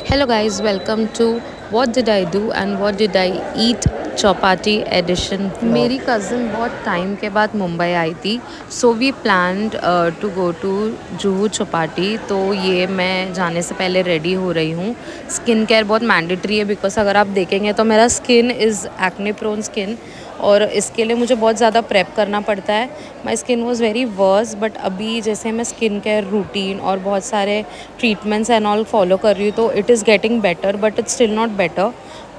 Hello guys, welcome to What Did I Do and What Did I Eat Chowpatty edition. मेरी cousin बहुत time के बाद मुंबई आई थी, so we planned to go to Juhu Chowpatty. तो ये मैं जाने से पहले रेडी हो रही हूँ। स्किन केयर बहुत मैंडेटरी है बिकॉज अगर आप देखेंगे तो मेरा skin is acne prone skin और इसके लिए मुझे बहुत ज़्यादा प्रेप करना पड़ता है। My skin was very worse, but अभी जैसे मैं स्किन केयर रूटीन और बहुत सारे ट्रीटमेंट्स एंड ऑल फॉलो कर रही हूँ तो it is getting better, but it's still not better.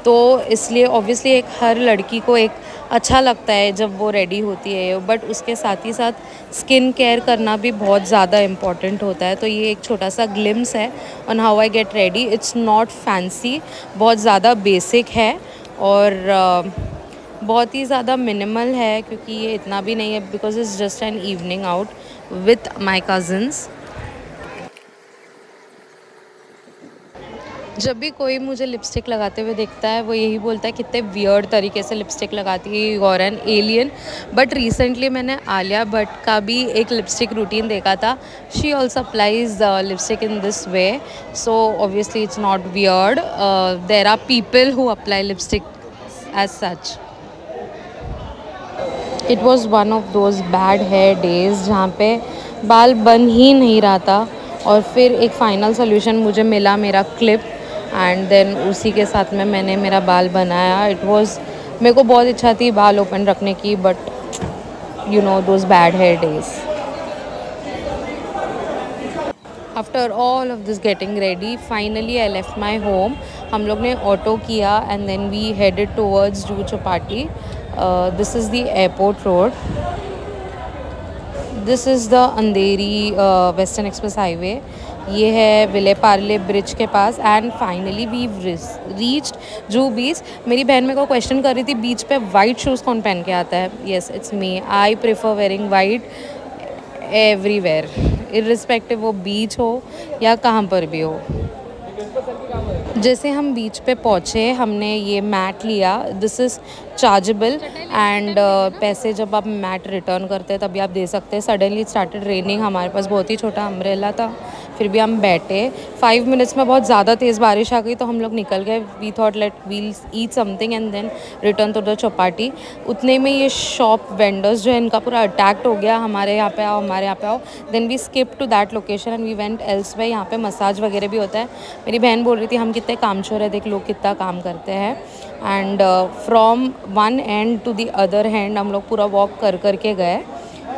तो इसलिए ऑब्वियसली एक हर लड़की को एक अच्छा लगता है जब वो रेडी होती है, बट उसके साथ ही साथ स्किन केयर करना भी बहुत ज़्यादा इम्पॉर्टेंट होता है। तो ये एक छोटा सा ग्लिम्स है on how I get ready. It's not fancy, बहुत ज़्यादा बेसिक है और बहुत ही ज़्यादा मिनिमल है क्योंकि ये इतना भी नहीं है because it's just an evening out with my cousins. जब भी कोई मुझे लिपस्टिक लगाते हुए देखता है वो यही बोलता है कितने वियर्ड तरीके से लिपस्टिक लगाती है, you are an alien. But recently मैंने आलिया भट्ट का भी एक लिपस्टिक रूटीन देखा था। She also applies lipstick in this way, so obviously it's not weird. There are people who apply lipstick as such. It was one of those bad hair days जहाँ पे बाल बन ही नहीं रहा था और फिर एक फ़ाइनल सोल्यूशन मुझे मिला, मेरा क्लिप, एंड देन उसी के साथ में मैंने मेरा बाल बनाया। इट वॉज़, मेरे को बहुत इच्छा थी बाल ओपन रखने की, but you know those bad hair days. After all of this getting ready finally I left my home. हम लोग ने ऑटो किया and then we headed towards Juhu Chowpatty. This is the airport road, this is the Andheri western express highway. ये है Vile Parle bridge के पास and finally we reached Juhu beach. मेरी बहन मेरे को क्वेश्चन कर रही थी बीच पे वाइट शूज़ कौन पहन के आता है। Yes, it's me. I prefer wearing white everywhere, irrespective वो बीच हो या कहाँ पर भी हो। जैसे हम बीच पे पहुँचे हमने ये मैट लिया, दिस इज़ चार्जेबल एंड पैसे जब आप मैट रिटर्न करते हैं तभी आप दे सकते हैं। सडनली स्टार्टेड रेनिंग, हमारे पास बहुत ही छोटा अम्ब्रेला था, फिर भी हम बैठे। 5 मिनट्स में बहुत ज़्यादा तेज़ बारिश आ गई तो हम लोग निकल गए। We thought let we'll eat something and then return to the Chowpatty. उतने में ये शॉप वेंडर्स जो है इनका पूरा अटैक्ट हो गया, हमारे यहाँ पे आओ, हमारे यहाँ पे आओ। Then we skip to that location and we went elsewhere. यहाँ पे मसाज वगैरह भी होता है। मेरी बहन बोल रही थी हम कितने कामचोर है, देख लोग कितना काम करते हैं। And from one end to the other hand हम लोग पूरा वॉक कर करके गए।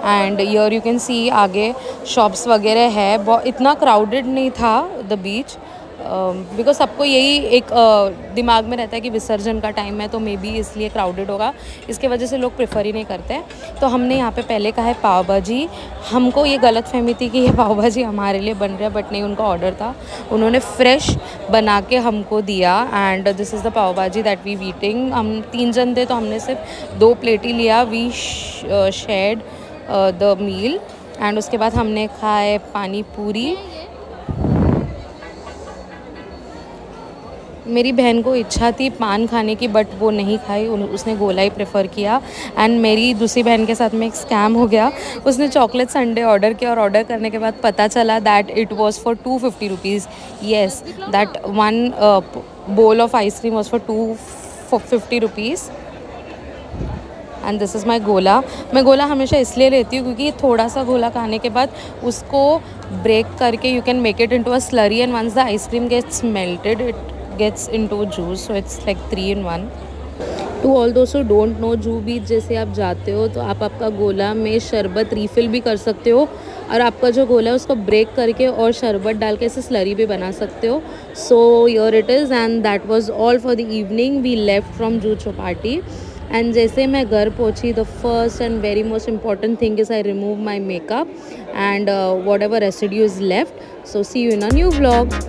And yeah you can see आगे शॉप्स वगैरह है। बहुत इतना क्राउडेड नहीं था द बीच बिकॉज सबको यही एक दिमाग में रहता है कि विसर्जन का टाइम है तो मे बी इसलिए क्राउडेड होगा, इसके वजह से लोग प्रेफर ही नहीं करते। तो हमने यहाँ पे पहले कहा है पाव भाजी। हमको ये गलत फहमी थी कि ये पाव भाजी हमारे लिए बन रहा है, बट नहीं, उनका ऑर्डर था, उन्होंने फ्रेश बना के हमको दिया। एंड दिस इज़ द पाव भाजी दैट वी ईटिंग। हम 3 जन थे तो हमने सिर्फ 2 प्लेट ही लिया। We shared the meal and उसके बाद हमने खाए पानी पूरी। मेरी बहन को इच्छा थी पान खाने की बट वो नहीं खाई, उसने गोला ही प्रेफर किया। एंड मेरी दूसरी बहन के साथ में एक स्कैम हो गया, उसने चॉकलेट संडे ऑर्डर किया और ऑर्डर करने के बाद पता चला that it was for 250 rupees. Yes, that one bowl of ice cream was for 250 rupees. And this is my गोला। मैं गोला हमेशा इसलिए लेती हूँ क्योंकि थोड़ा सा गोला खाने के बाद उसको ब्रेक करके you can make it into a slurry and once the ice cream gets melted it gets into juice, so it's like 3 in 1. To all those who don't know, Juhu beach जैसे आप जाते हो तो आप आपका गोला में शरबत रीफ़िल भी कर सकते हो और आपका जो गोला है उसको ब्रेक करके और शरबत डाल के ऐसे स्लरी भी बना सकते हो। So here it is and that was all for the evening. We left from Juhu Chowpatty and जैसे मैं घर पहुंची the first and very most important thing is I remove my makeup and whatever residue is left. So see you in a new vlog.